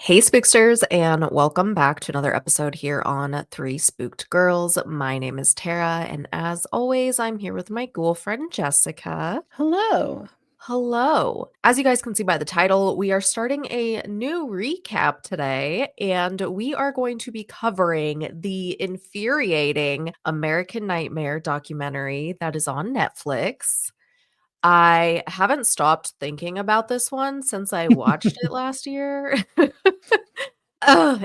Hey, Spooksters, and welcome back to another episode here on Three Spooked Girls. My name is Tara, and as always, I'm here with my ghoul friend Jessica. Hello. Hello. As you guys can see by the title, we are starting a new recap today, and we are going to be covering the infuriating American Nightmare documentary that is on Netflix. I haven't stopped thinking about this one since I watched it last year.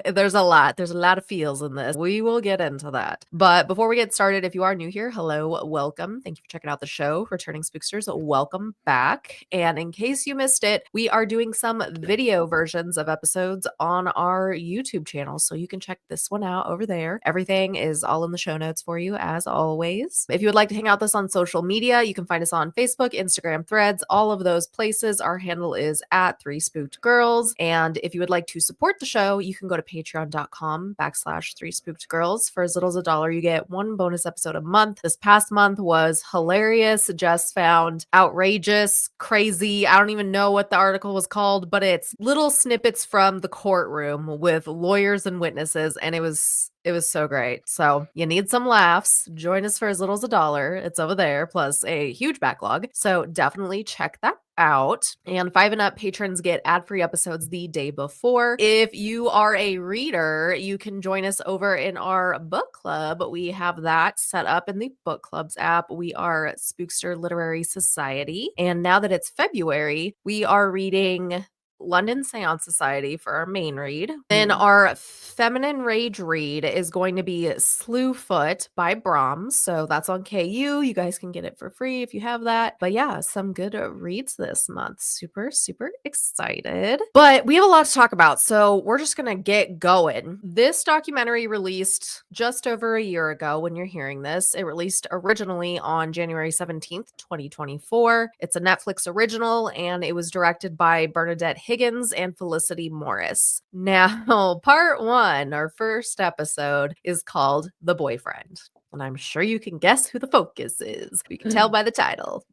There's a lot. There's a lot of feels in this. We will get into that. But before we get started, if you are new here, hello, welcome. Thank you for checking out the show. Returning Spooksters, welcome back. And in case you missed it, we are doing some video versions of episodes on our YouTube channel. So you can check this one out over there. Everything is all in the show notes for you, as always. If you would like to hang out with us on social media, you can find us on Facebook, Instagram, Threads, all of those places. Our handle is at Three Spooked Girls. And if you would like to support the show, you can go to patreon.com/Three Spooked Girls. For as little as $1, you get one bonus episode a month. This past month was hilarious. Just found outrageous, crazy. I don't even know what the article was called, but it's little snippets from the courtroom with lawyers and witnesses, and it was so great. So you need some laughs. Join us for as little as $1. It's over there, plus a huge backlog. So definitely check that out. And 5 and up patrons get ad-free episodes the day before. If you are a reader, you can join us over in our book club. We have that set up in the book clubs app. We are Spookster Literary Society. And now that it's February, we are reading London Seance Society for our main read. Then our feminine rage read is going to be Slewfoot by Brahms. So that's on KU. You guys can get it for free if you have that. But yeah, some good reads this month. Super, super excited. But we have a lot to talk about. So we're just going to get going. This documentary released just over a year ago when you're hearing this. It released originally on January 17th, 2024. It's a Netflix original and it was directed by Bernadette Higgins and Felicity Morris. Now, part one, our first episode, is called The Boyfriend. And I'm sure you can guess who the focus is. You can tell by the title.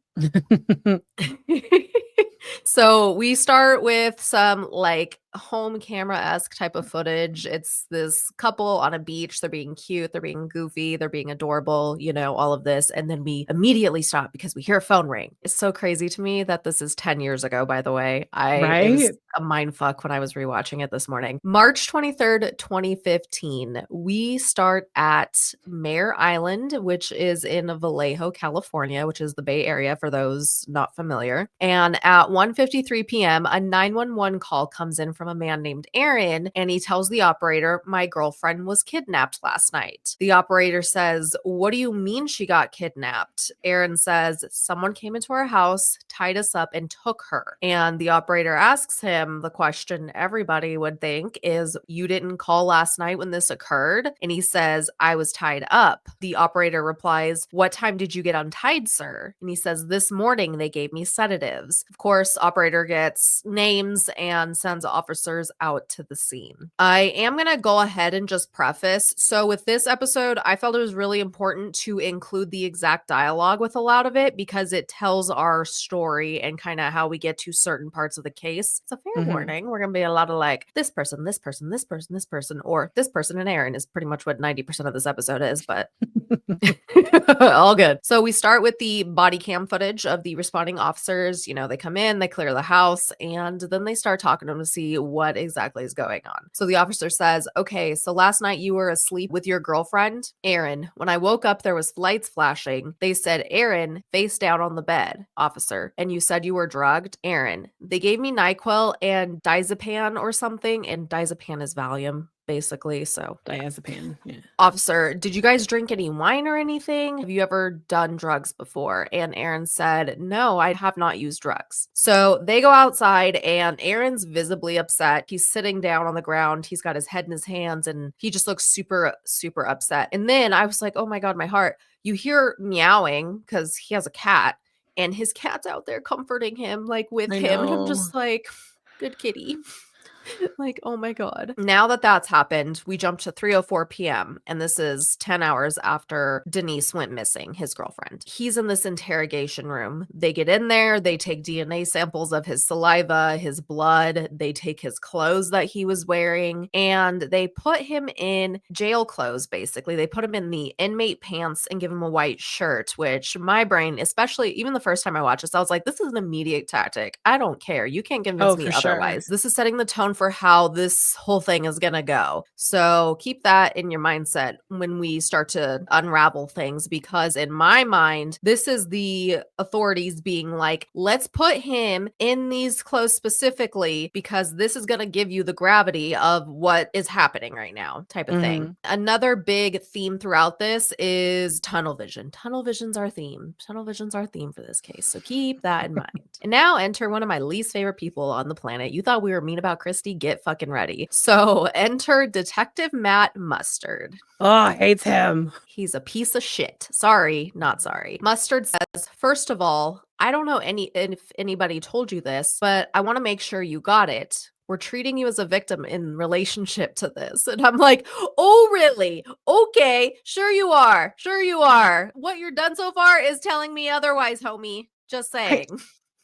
So we start with some like home camera-esque type of footage. It's this couple on a beach. They're being cute, they're being goofy, they're being adorable, all of this. And then we immediately stop because we hear a phone ring. It's so crazy to me that this is 10 years ago, by the way. It Right? was a mind fuck when I was rewatching it this morning. March 23rd, 2015. We start at Mare Island, which is in Vallejo, California, which is the Bay Area for those not familiar. And at 1:53 p.m., a 911 call comes in from a man named Aaron, and he tells the operator, "My girlfriend was kidnapped last night." The operator says, "What do you mean she got kidnapped?" Aaron says, "Someone came into our house, tied us up, and took her." And the operator asks him the question everybody would think is, "You didn't call last night when this occurred?" And he says, "I was tied up." The operator replies, "What time did you get untied, sir?" And he says, "This morning they gave me sedatives." Of course, operator gets names and sends officers out to the scene. I am going to go ahead and just preface. So with this episode, I felt it was really important to include the exact dialogue with a lot of it because it tells our story and kind of how we get to certain parts of the case. It's a fair warning. We're going to be a lot of like this person, this person, this person, this person, or this person and Aaron is pretty much what 90% of this episode is, but all good. So we start with the body cam footage of the responding officers. They come in, they clear the house, and then they start talking to them to see what exactly is going on. So the officer says, "Okay, so last night you were asleep with your girlfriend?" Aaron, "When I woke up, there was lights flashing. They said, 'Aaron, face down on the bed.'" Officer, "And you said you were drugged?" Aaron, "They gave me NyQuil and diazepam or something," and diazepam is Valium, basically. So Diazepam. Yeah. Officer, "Did you guys drink any wine or anything? Have you ever done drugs before?" And Aaron said, "No, I have not used drugs." So they go outside and Aaron's visibly upset. He's sitting down on the ground. He's got his head in his hands and he just looks super, super upset. And then I was like, oh my God, my heart. You hear meowing because he has a cat and his cat's out there comforting him, like with I him. And I'm know. just like, good kitty. Like, oh my God. Now that that's happened, we jump to 3:04 p.m. and this is 10 hours after Denise went missing, his girlfriend. He's in this interrogation room. They get in there, they take DNA samples of his saliva, his blood, they take his clothes that he was wearing, and they put him in jail clothes, basically. They put him in the inmate pants and give him a white shirt, which my brain, especially even the first time I watched this, I was like, this is an immediate tactic. I don't care. You can't convince me for sure. otherwise. This is setting the tone for how this whole thing is going to go. So keep that in your mindset when we start to unravel things, because in my mind, this is the authorities being like, let's put him in these clothes specifically because this is going to give you the gravity of what is happening right now, type of thing. Another big theme throughout this is tunnel vision. Tunnel vision's our theme. Tunnel vision's our theme for this case. So keep that in mind. And now enter one of my least favorite people on the planet. You thought we were mean about Christy? Get fucking ready. So enter Detective Matt Mustard. Oh, hates him. He's a piece of shit. Sorry, not sorry. Mustard says, first of all, I don't know if anybody told you this, but I want to make sure you got it. We're treating you as a victim in relationship to this. And I'm like, oh, really? Okay, sure you are. Sure you are. What you're done so far is telling me otherwise, homie. Just saying.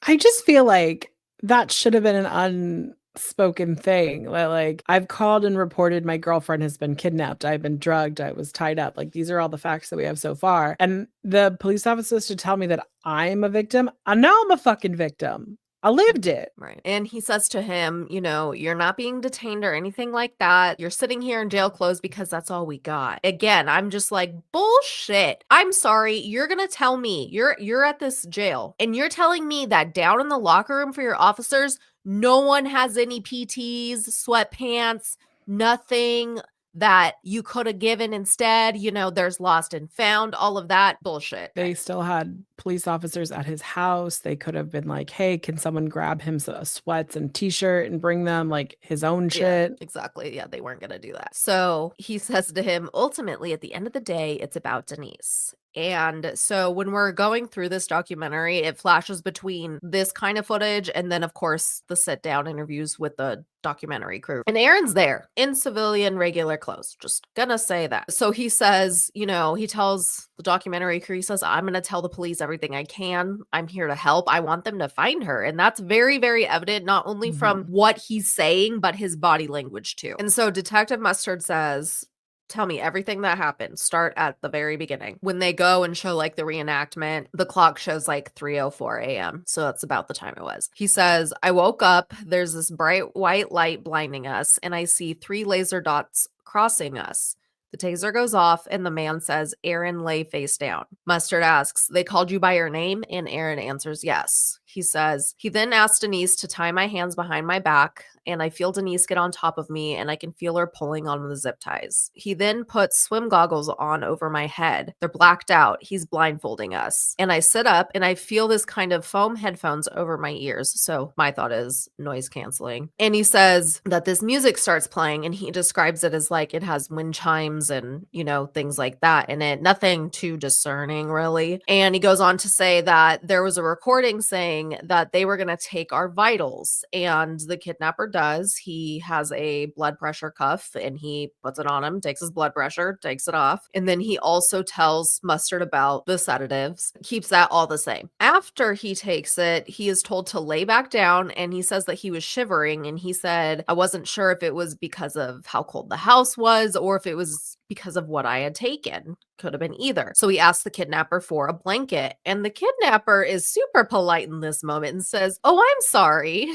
I just feel like that should have been an unspoken thing. Like, I've called and reported my girlfriend has been kidnapped. I've been drugged. I was tied up. Like, these are all the facts that we have so far. And the police officers should tell me that I'm a victim. And now I'm a fucking victim. I lived it. Right. And he says to him, you know, you're not being detained or anything like that. You're sitting here in jail clothes because that's all we got. Again, I'm just like, bullshit. I'm sorry. You're going to tell me you're at this jail and you're telling me that down in the locker room for your officers, no one has any PTs, sweatpants, nothing that you could have given instead. You know, there's lost and found, all of that bullshit. They still had police officers at his house. They could have been like, hey, can someone grab him a sweats and t-shirt and bring them like his own shit? Yeah, exactly. Yeah, they weren't going to do that. So he says to him, ultimately, at the end of the day, it's about Denise. And so when we're going through this documentary, it flashes between this kind of footage and then, of course, the sit down interviews with the documentary crew. And Aaron's there in civilian regular clothes. Just gonna say that. So he says, you know, he tells the documentary crew, he says, I'm gonna tell the police everything I can. I'm here to help. I want them to find her. And that's very, very evident, not only from what he's saying, but his body language too. And so Detective Mustard says, tell me everything that happened. Start at the very beginning. When they go and show like the reenactment, the clock shows like 3:04 a.m. So that's about the time it was. He says, I woke up, there's this bright white light blinding us, and I see 3 laser dots crossing us. The taser goes off and the man says, Aaron, lay face down. Mustard asks, they called you by your name? And Aaron answers, yes. He says, he then asked Denise to tie my hands behind my back, and I feel Denise get on top of me, and I can feel her pulling on the zip ties. He then puts swim goggles on over my head. They're blacked out. He's blindfolding us. And I sit up, and I feel this kind of foam headphones over my ears. So my thought is noise canceling. And he says that this music starts playing, and he describes it as like it has wind chimes and, you know, things like that in it. Nothing too discerning, really. And he goes on to say that there was a recording saying that they were going to take our vitals, and the kidnapper does. He has a blood pressure cuff and he puts it on him, takes his blood pressure, takes it off. And then he also tells Mustard about the sedatives, keeps that all the same. After he takes it, he is told to lay back down, and he says that he was shivering, and he said, I wasn't sure if it was because of how cold the house was or if it was because of what I had taken. Could have been either. So he asked the kidnapper for a blanket, and the kidnapper is super polite in this moment and says, oh, I'm sorry.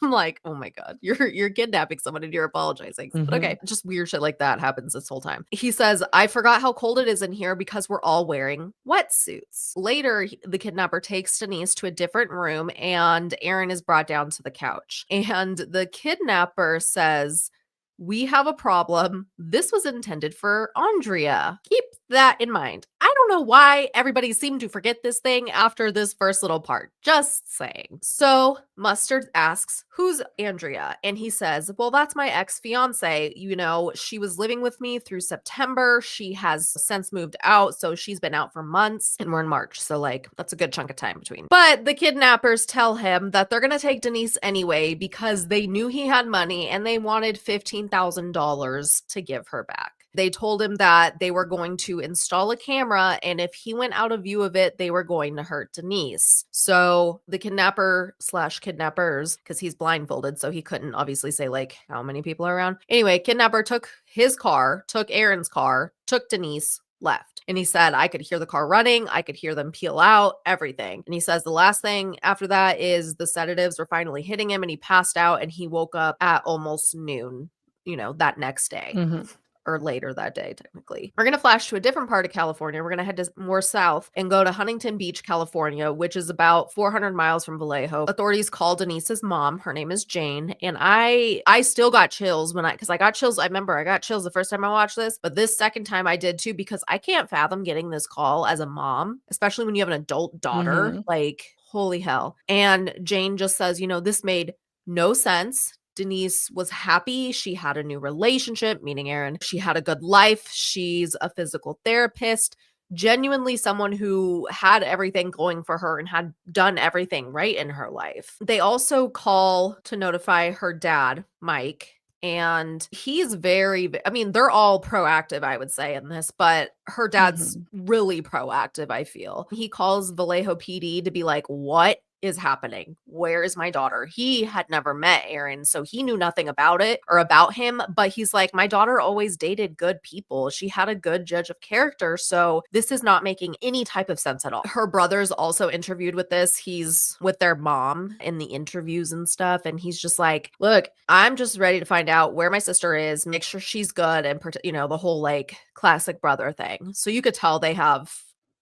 I'm like, oh my God, you're kidnapping someone and you're apologizing. But okay, just weird shit like that happens this whole time. He says, I forgot how cold it is in here because we're all wearing wetsuits. Later, the kidnapper takes Denise to a different room, and Aaron is brought down to the couch. And the kidnapper says, we have a problem. This was intended for Andrea. Keep that in mind. I don't know why everybody seemed to forget this thing after this first little part. Just saying. So Mustard asks, who's Andrea? And he says, well, that's my ex-fiance. You know, she was living with me through September. She has since moved out, so she's been out for months, and we're in March. So like, that's a good chunk of time between. But the kidnappers tell him that they're going to take Denise anyway because they knew he had money and they wanted $15,000 to give her back. They told him that they were going to install a camera, and if he went out of view of it, they were going to hurt Denise. So the kidnapper slash kidnappers, because he's blindfolded, so he couldn't obviously say like how many people are around. Anyway, kidnapper took his car, took Aaron's car, took Denise, left. And he said, I could hear the car running. I could hear them peel out, everything. And he says the last thing after that is the sedatives were finally hitting him and he passed out and he woke up at almost noon, you know, that next day. Or later that day, technically. We're going to flash to a different part of California. We're going to head to more south and go to Huntington Beach, California, which is about 400 miles from Vallejo. Authorities call Denise's mom. Her name is Jane. And I still got chills because I got chills. I remember I got chills the first time I watched this, but this second time I did too, because I can't fathom getting this call as a mom, especially when you have an adult daughter. Like, holy hell. And Jane just says, you know, this made no sense. Denise was happy. She had a new relationship, meaning Aaron. She had a good life. She's a physical therapist, genuinely someone who had everything going for her and had done everything right in her life. They also call to notify her dad, Mike. And he's I mean, they're all proactive, I would say, in this, but her dad's really proactive, I feel. He calls Vallejo PD to be like, what is happening? Where is my daughter? He had never met Aaron, so he knew nothing about it or about him, but he's like, my daughter always dated good people. She had a good judge of character, so this is not making any type of sense at all. Her brother's also interviewed with this. He's with their mom in the interviews and stuff, and he's just like, look, I'm just ready to find out where my sister is, make sure she's good, and you know, the whole like classic brother thing. So you could tell they have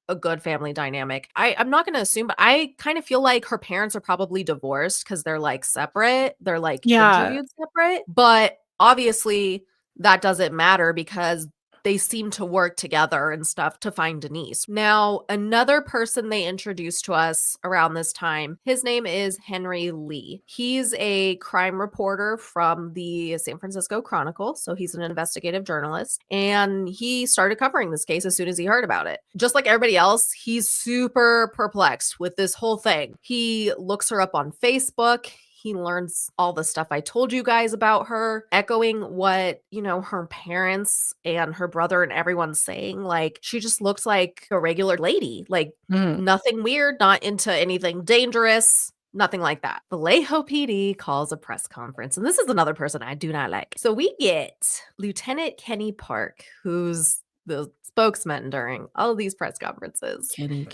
a good family dynamic. I'm not going to assume, but I kind of feel like her parents are probably divorced because they're like separate. They're like interviewed separate. But obviously that doesn't matter because they seem to work together and stuff to find Denise. Now, another person they introduced to us around this time, his name is Henry Lee. He's a crime reporter from the San Francisco Chronicle. So he's an investigative journalist. And he started covering this case as soon as he heard about it. Just like everybody else, he's super perplexed with this whole thing. He looks her up on Facebook. He learns all the stuff I told you guys about her, echoing what, you know, her parents and her brother and everyone's saying. Like, she just looked like a regular lady, like nothing weird, not into anything dangerous. Nothing like that. Vallejo PD calls a press conference, and this is another person I do not like. So we get Lieutenant Kenny Park, who's the spokesman during all of these press conferences. Kenny.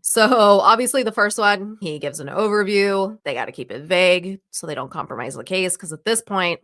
So obviously the first one, he gives an overview. They got to keep it vague so they don't compromise the case, because at this point,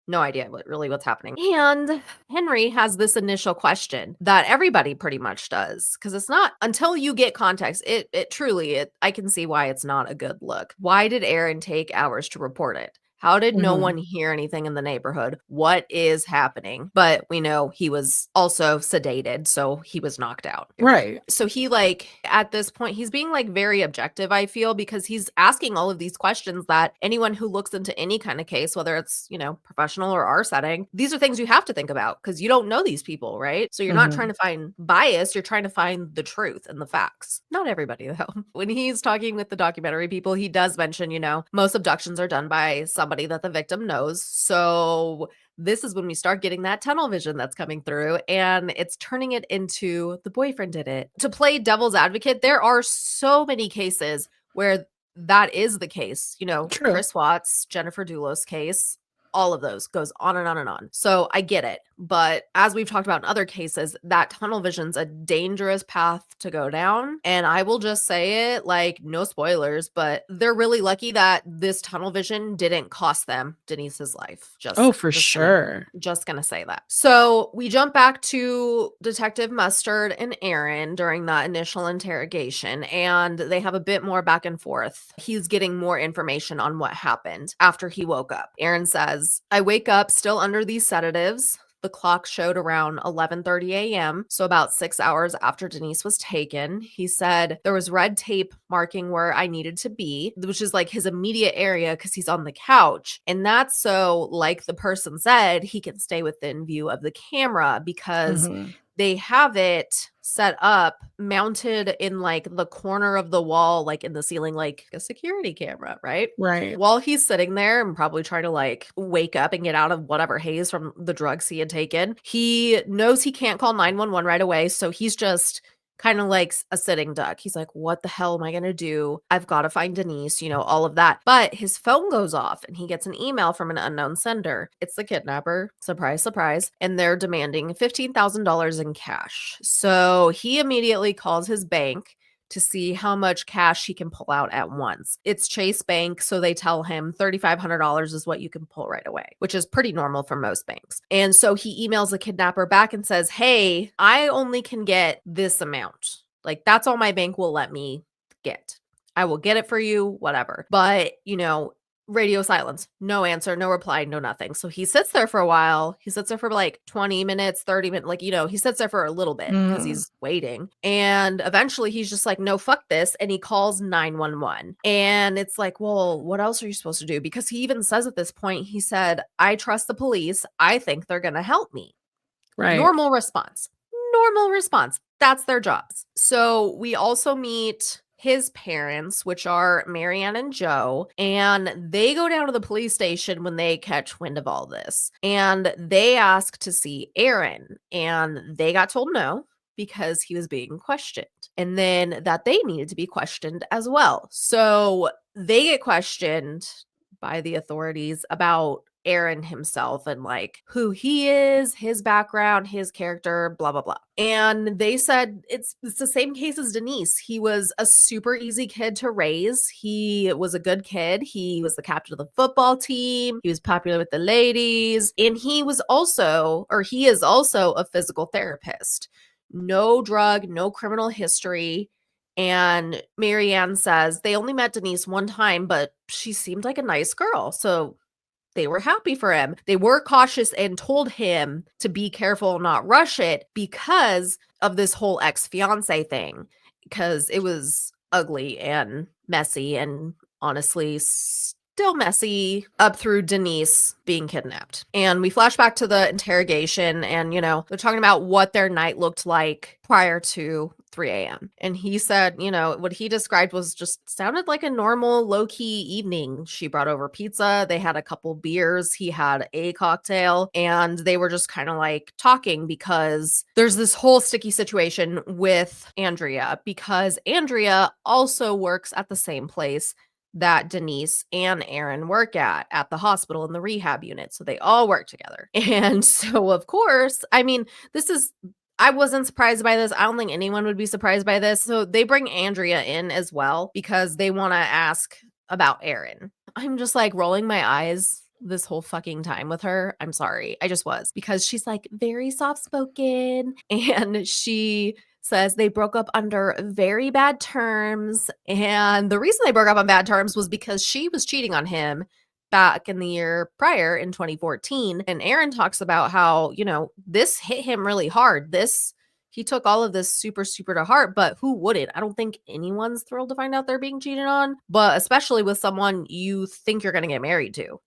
no idea what's happening. And Henry has this initial question that everybody pretty much does, because it's not until you get context. It truly, I can see why it's not a good look. Why did Aaron take hours to report it? How did no one hear anything in the neighborhood? What is happening? But we know he was also sedated, so he was knocked out. Right. So he, like, at this point, he's being like very objective, I feel, because he's asking all of these questions that anyone who looks into any kind of case, whether it's, you know, professional or our setting, these are things you have to think about because you don't know these people, right? So you're not trying to find bias, you're trying to find the truth and the facts. Not everybody, though. When he's talking with the documentary people, he does mention, you know, most abductions are done by somebody that the victim knows. So this is when we start getting that tunnel vision that's coming through, and it's turning it into the boyfriend did it. To play devil's advocate, there are so many cases where that is the case. You know, Chris Watts, Jennifer Dulos case, all of those, goes on and on and on. So I get it. But as we've talked about in other cases, that tunnel vision's a dangerous path to go down. And I will just say it, like, no spoilers, but they're really lucky that this tunnel vision didn't cost them Denise's life. For sure. Just gonna say that. So we jump back to Detective Mustard and Aaron during that initial interrogation, and they have a bit more back and forth. He's getting more information on what happened after he woke up. Aaron says, I wake up still under these sedatives. The clock showed around 11:30 a.m., so about 6 hours after Denise was taken. He said there was red tape marking where I needed to be, which is like his immediate area because he's on the couch. And that's so, like the person said, he can stay within view of the camera because they have it set up, mounted in like the corner of the wall, like in the ceiling, like a security camera, right? Right. While he's sitting there and probably trying to like wake up and get out of whatever haze from the drugs he had taken, he knows he can't call 911 right away. So he's just kind of like a sitting duck. He's like, what the hell am I going to do? I've got to find Denise, all of that. But his phone goes off and he gets an email from an unknown sender. It's the kidnapper. Surprise, surprise. And they're demanding $15,000 in cash. So he immediately calls his bank to see how much cash he can pull out at once. It's Chase Bank, so they tell him $3,500 is what you can pull right away, which is pretty normal for most banks. And so he emails the kidnapper back and says, hey, I only can get this amount. Like, that's all my bank will let me get. I will get it for you, whatever. But, radio silence, no answer, no reply, no nothing. So he sits there for a while. He sits there for like 20 minutes, 30 minutes, like, he sits there for a little bit because he's waiting. And eventually he's just like, no, fuck this. And he calls 911. And it's like, well, what else are you supposed to do? Because he even says at this point, he said, I trust the police. I think they're going to help me. Right. Normal response. That's their jobs. So we also meet his parents, which are Marianne and Joe, and they go down to the police station when they catch wind of all this. And they ask to see Aaron, and they got told no because he was being questioned, and then that they needed to be questioned as well. So they get questioned by the authorities about Aaron himself and like who he is, his background, his character, blah, blah, blah. And they said it's the same case as Denise. He was a super easy kid to raise. He was a good kid. He was the captain of the football team. He was popular with the ladies. And he is also a physical therapist. No drug, no criminal history. And Marianne says they only met Denise one time, but she seemed like a nice girl. So they were happy for him. They were cautious and told him to be careful, not rush it because of this whole ex-fiance thing, because it was ugly and messy and honestly still messy up through Denise being kidnapped. And we flash back to the interrogation and, they're talking about what their night looked like prior to 3 a.m. And he said, what he described was just sounded like a normal low-key evening. She brought over pizza. They had a couple beers. He had a cocktail and they were just kind of like talking because there's this whole sticky situation with Andrea because Andrea also works at the same place that Denise and Aaron work at the hospital in the rehab unit. So they all work together. And so, of course, I wasn't surprised by this. I don't think anyone would be surprised by this. So they bring Andrea in as well because they want to ask about Aaron. I'm just like rolling my eyes this whole fucking time with her. I'm sorry. I just was because she's like very soft spoken and she says they broke up under very bad terms. And the reason they broke up on bad terms was because she was cheating on him back in the year prior in 2014. And Aaron talks about how, this hit him really hard. He took all of this super, super to heart, but who wouldn't? I don't think anyone's thrilled to find out they're being cheated on, but especially with someone you think you're going to get married to.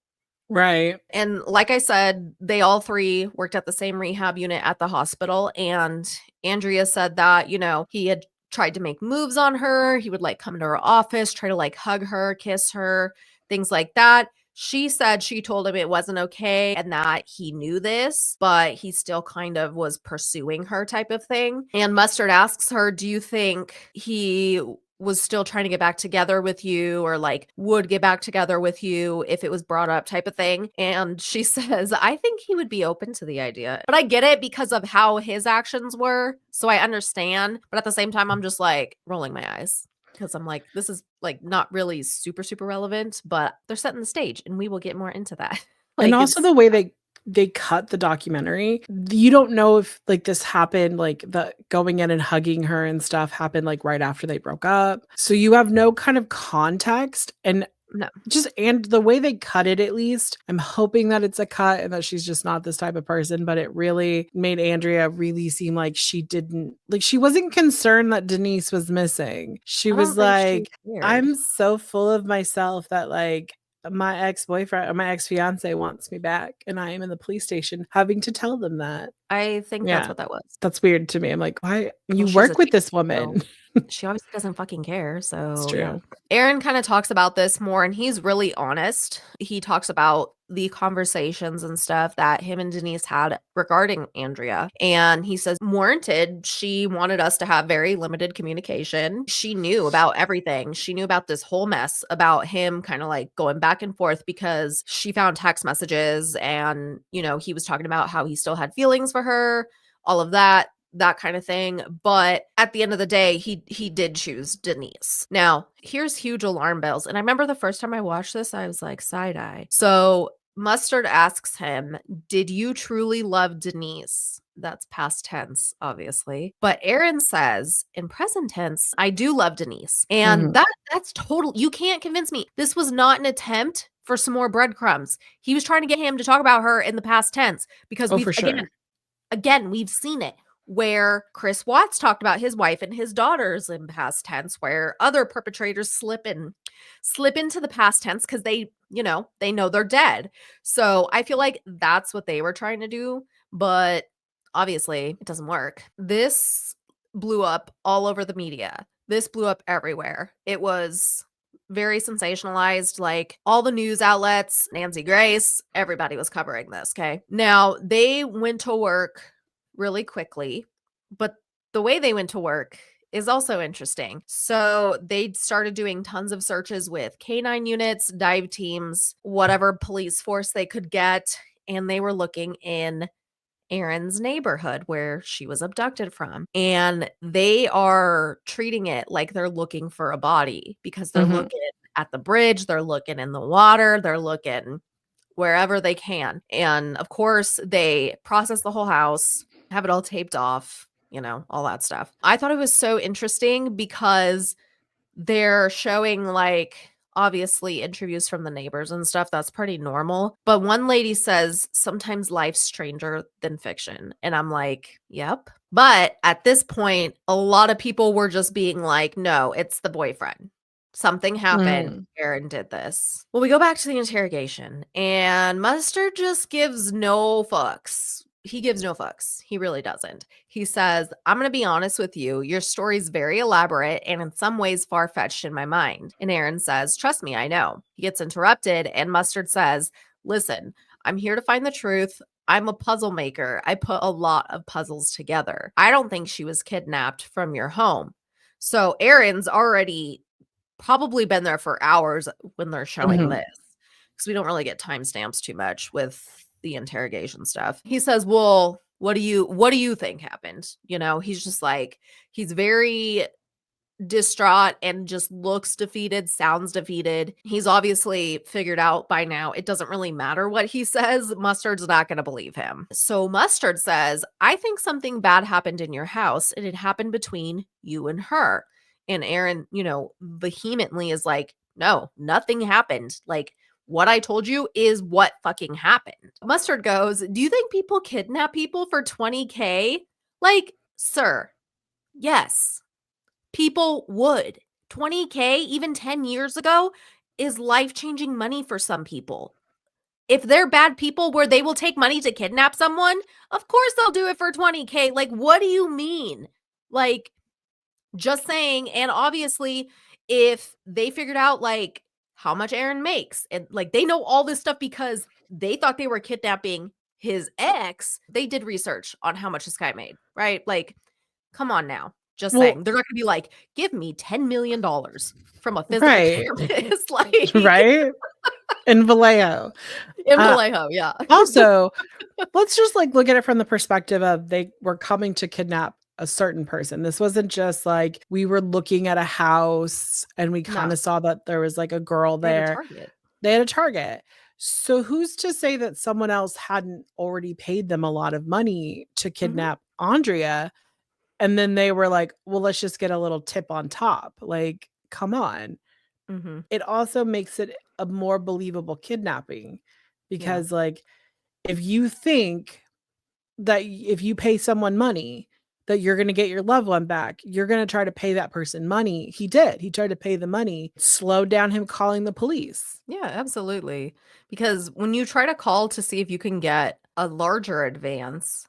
Right. And like I said, they all three worked at the same rehab unit at the hospital. And Andrea said that, he had tried to make moves on her. He would like come to her office, try to like hug her, kiss her, things like that. She said she told him it wasn't okay and that he knew this, but he still kind of was pursuing her type of thing. And Mustard asks her, do you think he was still trying to get back together with you, or like would get back together with you if it was brought up, type of thing. And she says, I think he would be open to the idea. But I get it because of how his actions were. So I understand. But at the same time, I'm just like rolling my eyes because I'm like, this is like not really super, super relevant, but they're setting the stage and we will get more into that. And Like, also it's the way they cut the documentary. You don't know if like this happened, like the going in and hugging her and stuff happened like right after they broke up. So you have no kind of context. And no. and the way they cut it, at least, I'm hoping that it's a cut and that she's just not this type of person. But it really made Andrea really seem like she wasn't concerned that Denise was missing. She I was don't think she like, cared. I'm so full of myself that like my ex-boyfriend or my ex-fiance wants me back, and I am in the police station having to tell them that. I think that's Yeah, what that was. that's weird to me. I'm like, why you Well, she's a work with chick, this so woman? she obviously doesn't fucking care. It's So, yeah. true. Aaron kind of talks about this more, and he's really honest. He talks about the conversations and stuff that him and Denise had regarding Andrea. And he says, warranted, she wanted us to have very limited communication. She knew about everything. She knew about this whole mess about him kind of like going back and forth because she found text messages and, you know, he was talking about how he still had feelings for her, all of that kind of thing. But at the end of the day, he did choose Denise. Now, here's huge alarm bells. And I remember the first time I watched this, I was like, side eye. So Mustard asks him, did you truly love Denise? That's past tense, obviously. But Aaron says in present tense, I do love Denise. And Mhm. that's total. You can't convince me. This was not an attempt for some more breadcrumbs. He was trying to get him to talk about her in the past tense because Oh, for sure. again, we've seen it where Chris Watts talked about his wife and his daughters in past tense, where other perpetrators slip into the past tense because they know they're dead. So I feel like that's what they were trying to do, but obviously it doesn't work. This blew up all over the media. This blew up everywhere. It was very sensationalized. Like all the news outlets, Nancy Grace, everybody was covering this. Okay. Now they went to work really quickly, but the way they went to work is also interesting. So they started doing tons of searches with canine units, dive teams, whatever police force they could get. And they were looking in Erin's neighborhood where she was abducted from. And they are treating it like they're looking for a body because they're Mhm. looking at the bridge, they're looking in the water, they're looking wherever they can. And of course, they process the whole house, have it all taped off, all that stuff. I thought it was so interesting because they're showing like obviously interviews from the neighbors and stuff. That's pretty normal. But one lady says sometimes life's stranger than fiction. And I'm like, yep. But at this point, a lot of people were just being like, no, it's the boyfriend. Something happened. Mm. Aaron did this. Well, we go back to the interrogation, and Mustard just gives no fucks. He gives no fucks. He really doesn't. He says, I'm going to be honest with you. Your story's very elaborate and in some ways far fetched in my mind. And Aaron says, trust me, I know. He gets interrupted, and Mustard says, listen, I'm here to find the truth. I'm a puzzle maker. I put a lot of puzzles together. I don't think she was kidnapped from your home. So Aaron's already probably been there for hours when they're showing Mhm. this because we don't really get timestamps too much with the interrogation stuff. He says, well, what do you think happened? He's just like, he's very distraught and just looks defeated, sounds defeated. He's obviously figured out by now it doesn't really matter what he says. Mustard's not going to believe him. So Mustard says, I think something bad happened in your house and it happened between you and her. And Aaron, vehemently is like, no, nothing happened. Like, what I told you is what fucking happened. Mustard goes, do you think people kidnap people for 20K? Like, sir, yes, people would. 20K, even 10 years ago, is life changing money for some people. If they're bad people where they will take money to kidnap someone, of course they'll do it for 20K. Like, what do you mean? Like, just saying. And obviously, if they figured out like how much Aaron makes, and like they know all this stuff because they thought they were kidnapping his ex, they did research on how much this guy made, right? Like, come on now. Just Well, saying. They're not gonna be like, "Give me $10 million from a physical right. therapist," like, Right? In Vallejo. in Uh, Vallejo, yeah. Also, let's just like look at it from the perspective of they were coming to kidnap a certain person. This wasn't just like we were looking at a house and we kind No, of saw that there was like a girl they had a there. target. They had a target. So who's to say that someone else hadn't already paid them a lot of money to Mhm, kidnap Andrea? And then they were like, well, let's just get a little tip on top. Like, come on. mhm, It also makes it a more believable kidnapping yeah, because, like, if you think that if you pay someone money, that you're going to get your loved one back, you're going to try to pay that person money. He did. He tried to pay the money, slowed down him calling the police. yeah, absolutely. Because when you try to call to see if you can get a larger advance,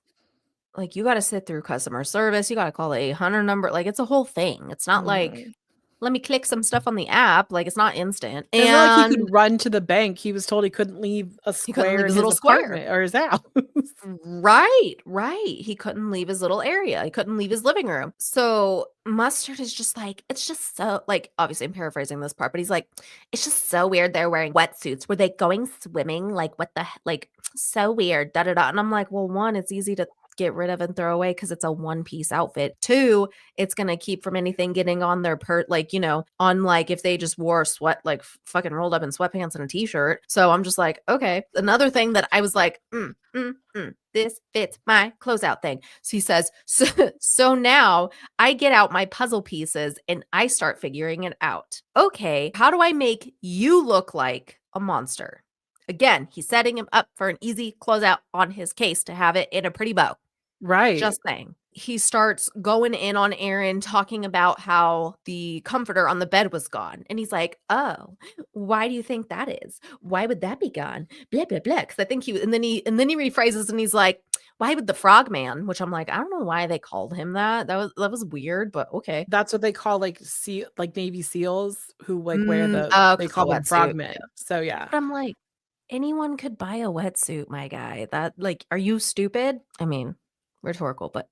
like, you gotta sit through customer service, you gotta call the 800 number, like, it's a whole thing. It's not like, Mhm. "Let me click some stuff on the app," like, it's not instant, It's not like he and could run to the bank. He was told he couldn't leave a he couldn't square leave in his his little square. apartment or his house. Right, right. He couldn't leave his little area. He couldn't leave his living room. So Mustard is just like, it's just so like, obviously I'm paraphrasing this part, but he's like, it's just so weird they're wearing wetsuits. Were they going swimming? Like what the like so weird. Da da da. And I'm like, well, one, it's easy to get rid of and throw away because it's a one-piece outfit. Two, it's gonna keep from anything getting on their like, on like if they just wore sweat like fucking rolled up in sweatpants and a t-shirt. So I'm just like, okay. Another thing that I was like, this fits my closeout thing. So he says, so now I get out my puzzle pieces and I start figuring it out. Okay, how do I make you look like a monster? Again, he's setting him up for an easy closeout on his case to have it in a pretty bow. Right. Just saying. He starts going in on Aaron, talking about how the comforter on the bed was gone. And he's like, oh, why do you think that is? Why would that be gone? Blah, blah, blah. Cause I think and then he rephrases and he's like, why would the frogman? Which I'm like, I don't know why they called him that. That was weird, but okay. That's what they call like like Navy SEALs who like wear Oh, they because the call them wetsuit. frogmen. So yeah. But I'm like, anyone could buy a wetsuit, my guy. That like, are you stupid? I mean, rhetorical, but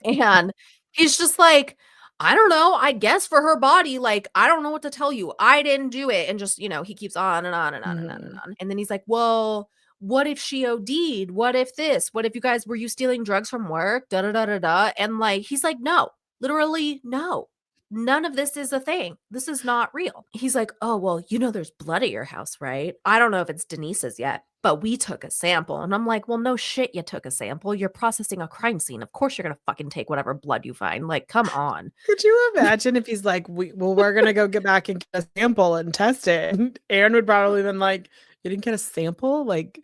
And he's just like, I don't know. I guess for her body, like, I don't know what to tell you. I didn't do it. And just, he keeps on and on and on and on and Mhm. on. And then he's like, well, what if she OD'd? What if this? What if were you stealing drugs from work? Da da da da da. And like, he's like, no, literally, no. None of this is a thing. This is not real. He's like, oh, well, there's blood at your house, right? I don't know if it's Denise's yet, but we took a sample. And I'm like, well, no shit, you took a sample. You're processing a crime scene. Of course you're going to fucking take whatever blood you find. Like, come on. Could you imagine if he's like, we're gonna go get back and get a sample and test it? And Aaron would probably been like, you didn't get a sample? Like,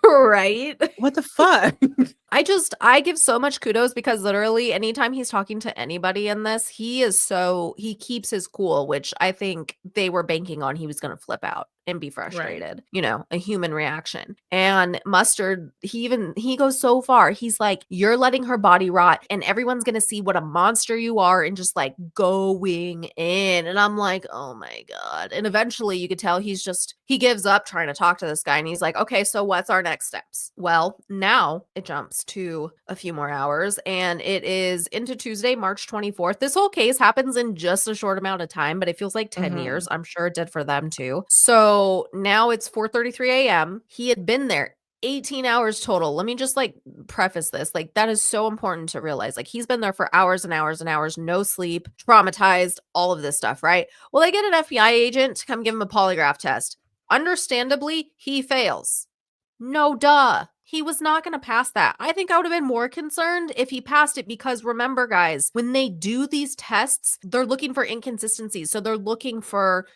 Right? what the fuck? I give so much kudos because literally anytime he's talking to anybody in this, he keeps his cool, which I think they were banking on he was going to flip out and be Right. frustrated, a human reaction. And Mustard, he goes so far. He's like, you're letting her body rot and everyone's going to see what a monster you are and just like going in. And I'm like, oh my God. And eventually you could tell he gives up trying to talk to this guy and he's like, okay, so what's our next steps? Well, now it jumps to a few more hours and it is into Tuesday, March 24th. This whole case happens in just a short amount of time, but it feels like 10 Mhm. years. I'm sure it did for them too. So now it's 4:33 a.m. He had been there 18 hours total. Let me just like preface this. Like, that is so important to realize. Like, he's been there for hours and hours and hours, no sleep, traumatized, all of this stuff, right? Well, they get an FBI agent to come give him a polygraph test. Understandably, he fails. No, duh. He was not going to pass that. I think I would have been more concerned if he passed it because remember, guys, when they do these tests, they're looking for inconsistencies. So they're looking for,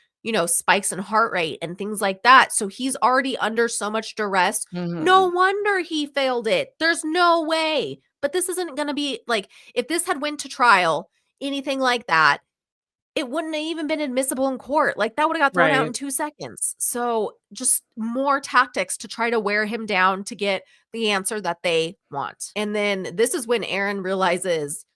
spikes in heart rate and things like that. So he's already under so much duress. No Mhm. wonder he failed it. There's no way. But this isn't going to be like if this had went to trial, anything like that, it wouldn't have even been admissible in court. Like, that would have got thrown out in Right. 2 seconds. So, just more tactics to try to wear him down to get the answer that they want. And then this is when Aaron realizes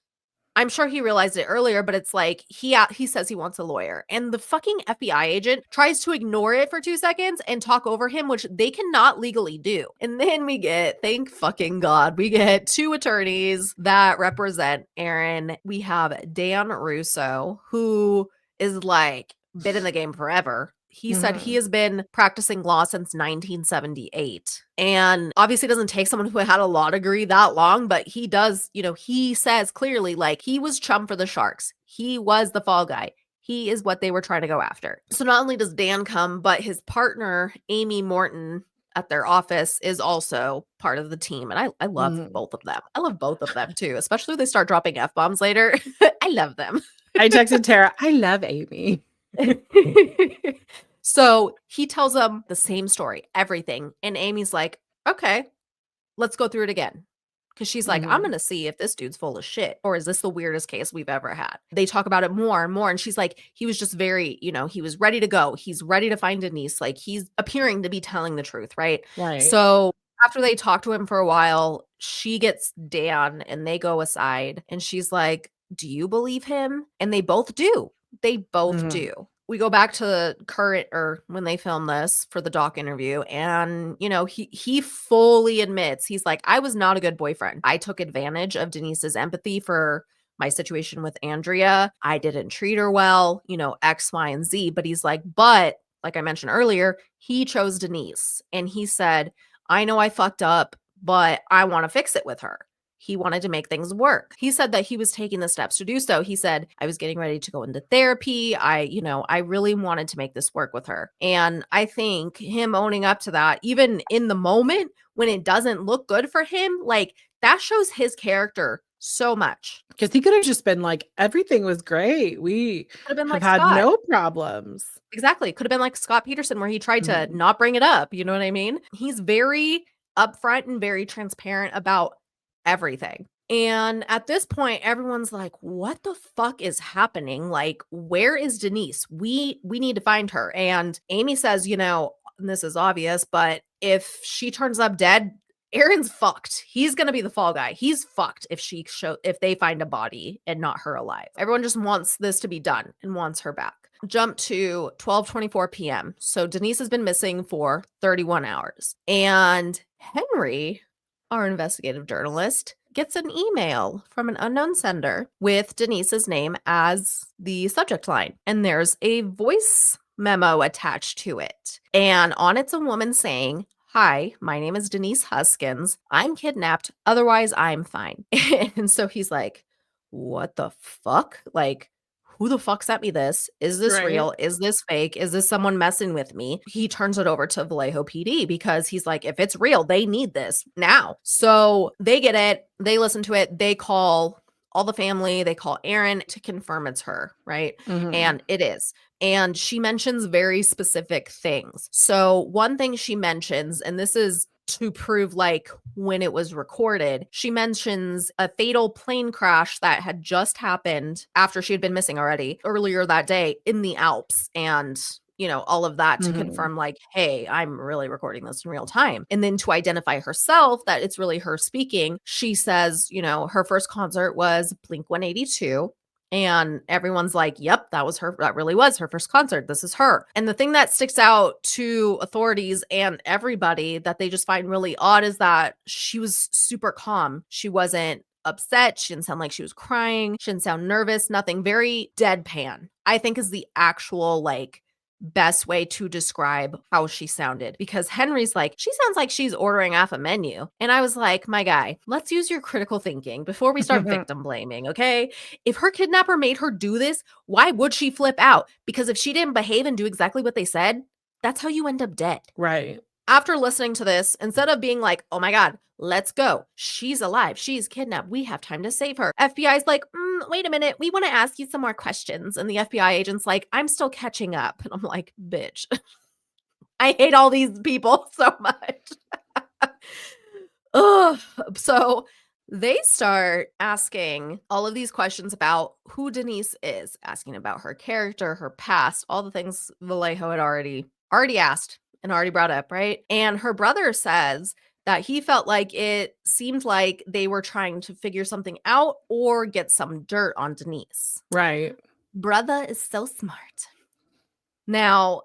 I'm sure he realized it earlier, but it's like he says he wants a lawyer, and the fucking FBI agent tries to ignore it for 2 seconds and talk over him, which they cannot legally do. And then we get, thank fucking God, we get 2 attorneys that represent Aaron. We have Dan Russo, who is like been in the game forever. He said he has been practicing law since 1978. And obviously, it doesn't take someone who had a law degree that long, but he does, he says clearly, like, he was chum for the Sharks. He was the fall guy. He is what they were trying to go after. So not only does Dan come, but his partner, Amy Morton, at their office is also part of the team. And I love both of them. I love both of them too, especially when they start dropping F-bombs later. I love them. I texted Tara, I love Amy. So he tells them the same story, everything. And Amy's like, okay, let's go through it again. Because she's like, I'm going to see if this dude's full of shit, or is this the weirdest case we've ever had? They talk about it more and more. And she's like, he was just very, he was ready to go. He's ready to find Denise. Like, he's appearing to be telling the truth, right? Right. So after they talk to him for a while, she gets Dan and they go aside. And she's like, do you believe him? And they both do. They both do. We go back to current, or when they filmed this for the doc interview, and he fully admits, he's like, I was not a good boyfriend. I took advantage of Denise's empathy for my situation with Andrea. I didn't treat her well, X, Y, and Z. But he's like, but like I mentioned earlier, he chose Denise, and he said, I know I fucked up, but I want to fix it with her. He wanted to make things work. He said that he was taking the steps to do so. He said, I was getting ready to go into therapy. I really wanted to make this work with her. And I think him owning up to that, even in the moment when it doesn't look good for him, like, that shows his character so much. Because he could have just been like, everything was great. We Could have been have like had Scott. no problems. Exactly. Could have been like Scott Peterson, where he tried to not bring it up. You know what I mean? He's very upfront and very transparent about everything. And at this point, everyone's like, what the fuck is happening? Like, where is Denise? We need to find her. And Amy says, and this is obvious, but if she turns up dead, Aaron's fucked. He's gonna be the fall guy. He's fucked if they find a body and not her alive. Everyone just wants this to be done and wants her back. Jump to 12:24 p.m. So Denise has been missing for 31 hours. And Henry, our investigative journalist, gets an email from an unknown sender with Denise's name as the subject line. And there's a voice memo attached to it. And on it's a woman saying, hi, my name is Denise Huskins. I'm kidnapped. Otherwise, I'm fine. And so he's like, what the fuck? Like, who the fuck sent me this? Is this real? Is this fake? Is this someone messing with me? He turns it over to Vallejo PD because he's like, if it's real, they need this now. So they get it. They listen to it. They call all the family. They call Aaron to confirm it's her, right? And it is. And she mentions very specific things. So one thing she mentions, and this is to prove like when it was recorded, she mentions a fatal plane crash that had just happened after she had been missing already earlier that day in the Alps. And all of that to confirm like, hey, I'm really recording this in real time. And then to identify herself, that it's really her speaking, she says, her first concert was Blink 182. And everyone's like, yep, that was her. That really was her first concert. This is her. And the thing that sticks out to authorities and everybody that they just find really odd is that she was super calm. She wasn't upset. She didn't sound like she was crying. She didn't sound nervous, nothing. Very deadpan, I think, is the actual like best way to describe how she sounded, because Henry's like, she sounds like she's ordering off a menu. And I was like, my guy, let's use your critical thinking before we start victim blaming, okay? If her kidnapper made her do this, why would she flip out? Because if she didn't behave and do exactly what they said, that's how you end up dead. Right. After listening to this, instead of being like, oh my God, let's go, she's alive, she's kidnapped, we have time to save her, FBI's like, wait a minute, we want to ask you some more questions. And the FBI agent's like, I'm still catching up. And I'm like, bitch, I hate all these people so much. Ugh. So they start asking all of these questions about who Denise is, asking about her character, her past, all the things Vallejo had already asked and already brought up, right? And her brother says that he felt like it seemed like they were trying to figure something out or get some dirt on Denise. Right. Brother is so smart. Now,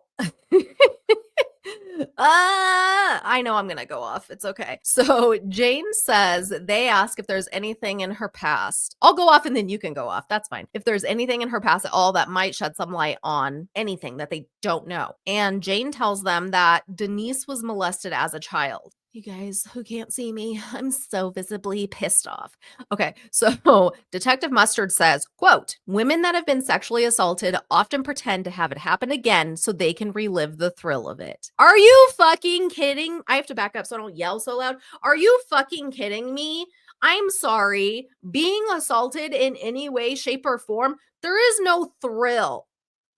I know I'm going to go off. It's okay. So Jane says they ask if there's anything in her past. I'll go off and then you can go off. That's fine. If there's anything in her past at all that might shed some light on anything that they don't know. And Jane tells them that Denise was molested as a child. You guys who can't see me, I'm so visibly pissed off. Okay, so Detective Mustard says, quote, women that have been sexually assaulted often pretend to have it happen again so they can relive the thrill of it. Are you fucking kidding? I have to back up so I don't yell so loud. Are you fucking kidding me? I'm sorry. Being assaulted in any way, shape, or form, there is no thrill.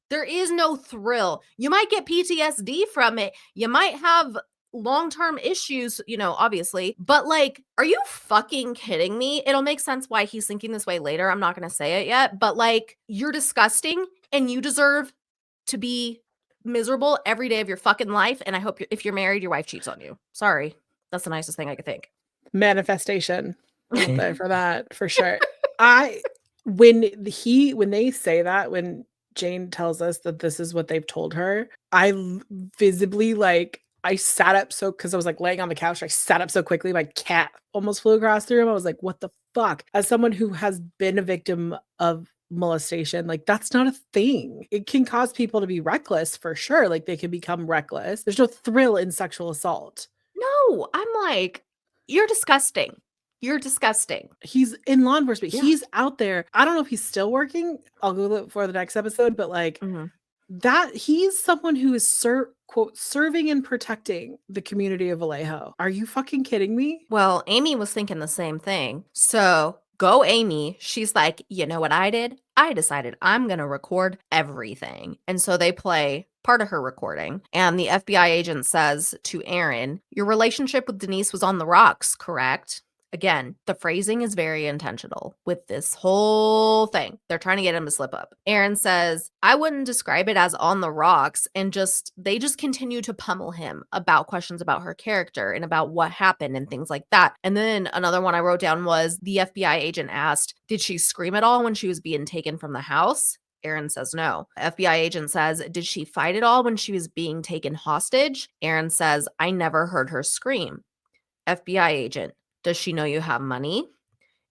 There is no thrill. You might get PTSD from it. You might have long-term issues, obviously, but like, are you fucking kidding me? It'll make sense why he's thinking this way later. I'm not going to say it yet, but like, you're disgusting and you deserve to be miserable every day of your fucking life. And I hope if you're married, your wife cheats on you. Sorry. That's the nicest thing I could think. Manifestation out there for that, for sure. When they say that, when Jane tells us that this is what they've told her, I visibly, like, I sat up because I was like laying on the couch. I sat up so quickly, my cat almost flew across the room. I was like, what the fuck? As someone who has been a victim of molestation, like, that's not a thing. It can cause people to be reckless for sure. Like, they can become reckless. There's no thrill in sexual assault. No, I'm like, you're disgusting. You're disgusting. He's in law enforcement. Yeah. He's out there. I don't know if he's still working. I'll Google it for the next episode, but like, that he's someone who is quote serving and protecting the community of Vallejo. Are you fucking kidding me? Well, Amy was thinking the same thing. So go Amy. She's like, you know what I did? I decided I'm going to record everything. And so they play part of her recording. And the FBI agent says to Aaron, your relationship with Denise was on the rocks, correct? Again, the phrasing is very intentional with this whole thing. They're trying to get him to slip up. Aaron says, I wouldn't describe it as on the rocks, and they just continue to pummel him about questions about her character and about what happened and things like that. And then another one I wrote down was the FBI agent asked, did she scream at all when she was being taken from the house? Aaron says no. FBI agent says, did she fight at all when she was being taken hostage? Aaron says, I never heard her scream. FBI agent, does she know you have money?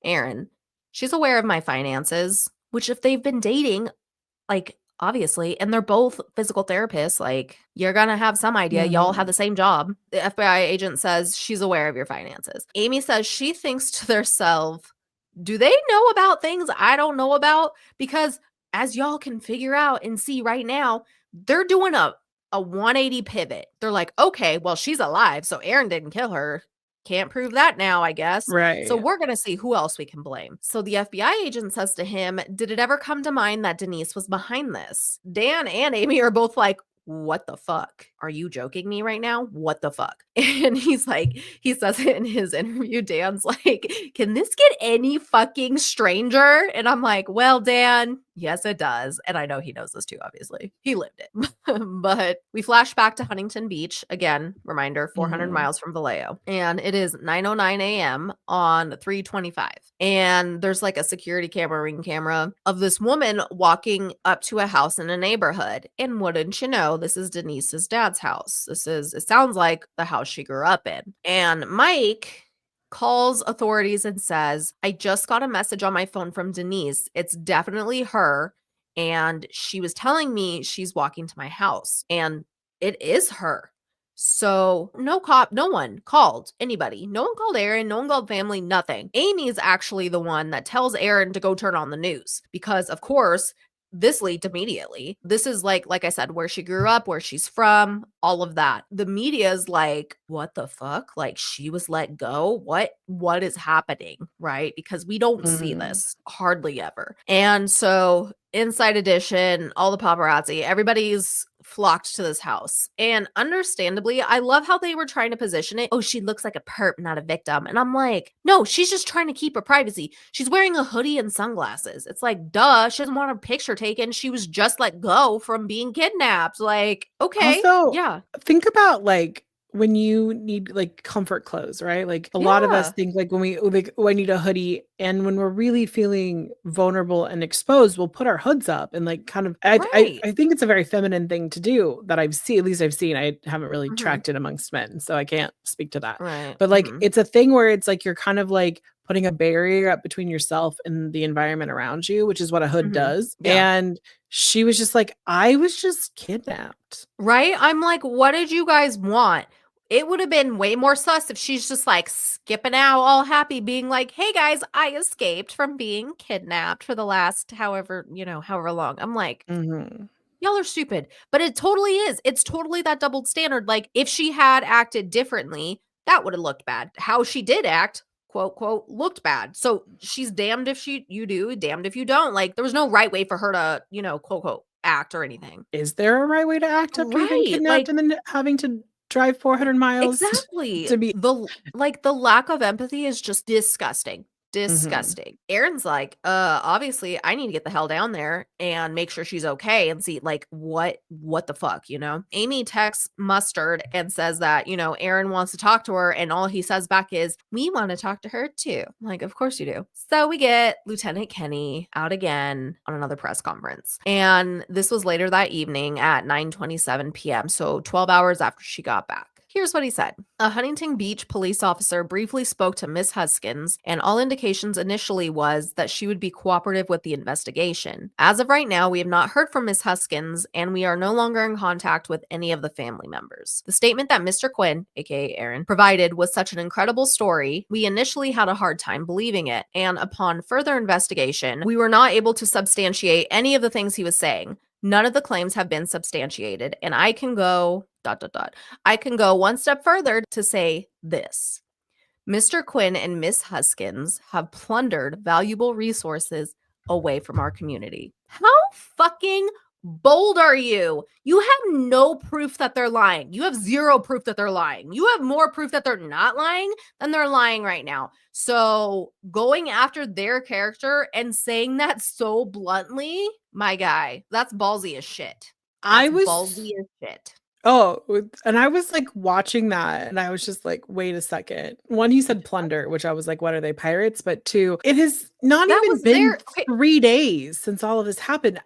Aaron, she's aware of my finances, which if they've been dating, like, obviously, and they're both physical therapists, like, you're gonna have some idea. Y'all have the same job. The FBI agent says she's aware of your finances. Amy says she thinks to herself, do they know about things I don't know about? Because as y'all can figure out and see right now, they're doing a 180 pivot. They're like, okay, well, she's alive, so Aaron didn't kill her. Can't prove that now, I guess. Right. So we're going to see who else we can blame. So the FBI agent says to him, did it ever come to mind that Denise was behind this? Dan and Amy are both like, what the fuck? Are you joking me right now? What the fuck? And he's like, he says it in his interview. Dan's like, can this get any fucking stranger? And I'm like, well, Dan, yes, it does. And I know he knows this too, obviously. He lived it. But we flash back to Huntington Beach. Again, reminder, 400 miles from Vallejo. And it is 9:09 a.m. on 325. And there's like a security camera, ring camera of this woman walking up to a house in a neighborhood. And wouldn't you know, this is Denise's dad's house. It sounds like the house she grew up in. And Mike calls authorities and says, I just got a message on my phone from Denise. It's definitely her. And she was telling me she's walking to my house. And it is her. So no one called anybody. No one called Aaron. No one called family, nothing. Amy is actually the one that tells Aaron to go turn on the news because, of course, this leads immediately. This is like I said, where she grew up, where she's from, all of that. The media is like, what the fuck? Like, she was let go? What is happening? Right? Because we don't see this hardly ever. And so Inside Edition, all the paparazzi, everybody's flocked to this house. And understandably, I love how they were trying to position it. Oh, she looks like a perp, not a victim. And I'm like, no, she's just trying to keep her privacy. She's wearing a hoodie and sunglasses. It's like, duh, she doesn't want a picture taken. She was just let go from being kidnapped. Like, okay. Also, yeah. Think about like when you need like comfort clothes, right? Like a lot of us Yeah. think like when we like, oh, I need a hoodie, and when we're really feeling vulnerable and exposed, we'll put our hoods up and like kind of. Right. I think it's a very feminine thing to do that I've seen. At least I've seen. I haven't really Hmm. tracked it amongst men, so I can't speak to that. Right. But like Hmm. it's a thing where it's like you're kind of like putting a barrier up between yourself and the environment around you, which is what a hood Hmm. does. Yeah. And she was just like, I was just kidnapped. Right? I'm like, what did you guys want? It would have been way more sus if she's just like skipping out, all happy, being like, hey guys, I escaped from being kidnapped for the last however long. I'm like, Mhm. y'all are stupid. But it totally is. It's totally that double standard. Like, if she had acted differently, that would have looked bad. How she did act, quote, quote, looked bad. So she's damned if you do, damned if you don't. Like, there was no right way for her to, quote, quote, act or anything. Is there a right way to act after you've been Right. kidnapped Like, and then having to drive 400 miles exactly. to be The lack of empathy is just disgusting. Mhm. Disgusting. Aaron's like, obviously I need to get the hell down there and make sure she's okay and see like what the fuck, you know? Amy texts Mustard and says that, Aaron wants to talk to her, and all he says back is, "We want to talk to her too." I'm like, of course you do. So we get Lieutenant Kenny out again on another press conference. And this was later that evening at 9:27 p.m. So 12 hours after she got back. Here's what he said. A Huntington Beach police officer briefly spoke to Miss Huskins, and all indications initially was that she would be cooperative with the investigation. As of right now, we have not heard from Miss Huskins, and we are no longer in contact with any of the family members. The statement that Mr. Quinn, aka Aaron, provided was such an incredible story, we initially had a hard time believing it, and upon further investigation, we were not able to substantiate any of the things he was saying. None of the claims have been substantiated, and I can go ... I can go one step further to say this. Mr. Quinn and Miss Huskins have plundered valuable resources away from our community. How fucking bold are you? You have no proof that they're lying. You have zero proof that they're lying. You have more proof that they're not lying than they're lying right now. So going after their character and saying that so bluntly, my guy, that's ballsy as shit. I That's was ballsy as shit. and I was like watching that and I was just like, wait a second. One, you said plunder, which I was like, what are they, pirates? But two, it has not That even was been their okay, 3 days since all of this happened.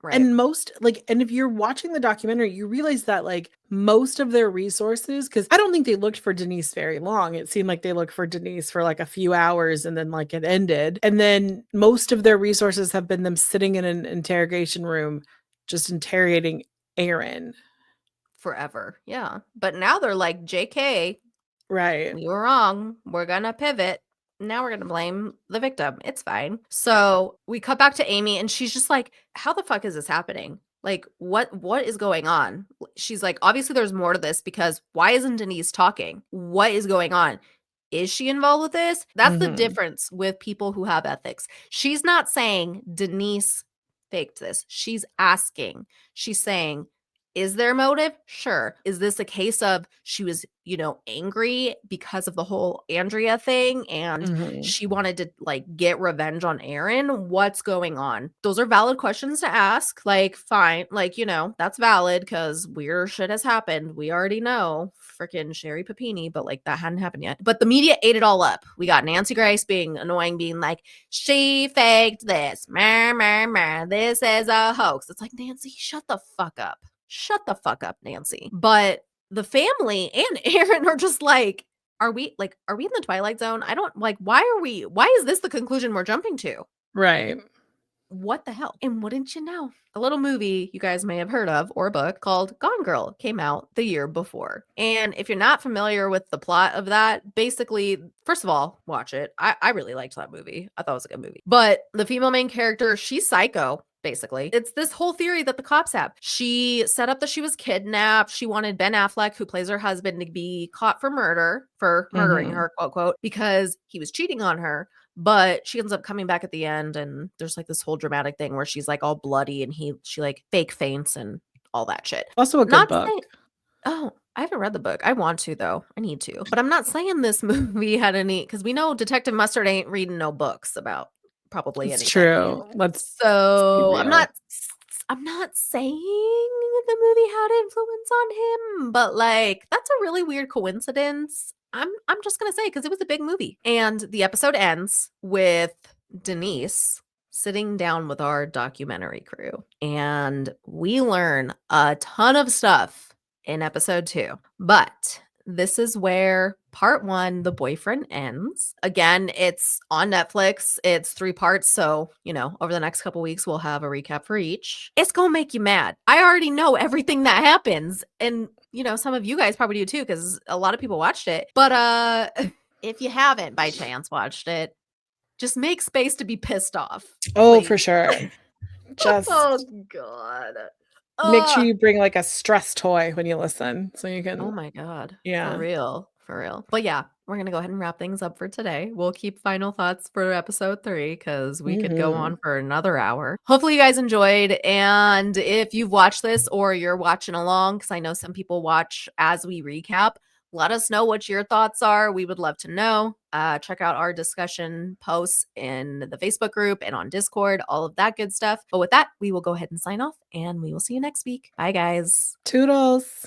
right. And most like, and if you're watching the documentary, you realize that like most of their resources, because I don't think they looked for Denise very long. It seemed like they looked for Denise for like a few hours and then like it ended. And then most of their resources have been them sitting in an interrogation room, just interrogating Aaron. Forever. Yeah. But now they're like, JK, Right. we were wrong. We're going to pivot. Now we're going to blame the victim. It's fine. So we cut back to Amy and she's just like, how the fuck is this happening? Like, what is going on? She's like, obviously there's more to this because why isn't Denise talking? What is going on? Is she involved with this? That's the Mhm. difference with people who have ethics. She's not saying Denise faked this. She's asking. She's saying, is there motive? Sure. Is this a case of she was, angry because of the whole Andrea thing and Mhm. she wanted to like get revenge on Aaron? What's going on? Those are valid questions to ask. Like, fine. Like, that's valid because weird shit has happened. We already know freaking Sherry Papini, but like that hadn't happened yet. But the media ate it all up. We got Nancy Grace being annoying, being like, she faked this. Meh, meh, meh. This is a hoax. It's like, Nancy, shut the fuck up. Shut the fuck up, Nancy. But the family and Aaron are just like, are we in the Twilight Zone? I don't like, why is this the conclusion we're jumping to? Right. What the hell? And wouldn't you know? A little movie you guys may have heard of or a book called Gone Girl came out the year before. And if you're not familiar with the plot of that, basically, first of all, watch it. I really liked that movie. I thought it was a good movie. But the female main character, she's psycho. Basically, it's this whole theory that the cops have. She set up that she was kidnapped. She wanted Ben Affleck, who plays her husband, to be caught for murdering Mhm. her, quote, quote, because he was cheating on her. But she ends up coming back at the end, and there's like this whole dramatic thing where she's like all bloody and she like fake faints and all that shit. Also a good Not book. saying, oh, I haven't read the book. I want to though. I need to. But I'm not saying this movie had any, because we know Detective Mustard ain't reading no books about probably It's anything. true. Let's be So real. I'm not saying the movie had influence on him, but like that's a really weird coincidence. I'm just gonna say because it was a big movie. And the episode ends with Denise sitting down with our documentary crew, and we learn a ton of stuff in episode 2. But this is where part 1, The Boyfriend, ends. Again, it's on Netflix. It's 3 parts, so, over the next couple weeks we'll have a recap for each. It's gonna make you mad. I already know everything that happens, and some of you guys probably do too because a lot of people watched it. But if you haven't by chance watched it, just make space to be pissed off. Oh, for sure. Just oh god. make sure you bring like a stress toy when you listen so you Oh can. my god. Yeah. For real. But yeah, we're going to go ahead and wrap things up for today. We'll keep final thoughts for episode 3 because we could go on for another hour. Hopefully you guys enjoyed. And if you've watched this or you're watching along, because I know some people watch as we recap, let us know what your thoughts are. We would love to know. Check out our discussion posts in the Facebook group and on Discord, all of that good stuff. But with that, we will go ahead and sign off and we will see you next week. Bye, guys. Toodles.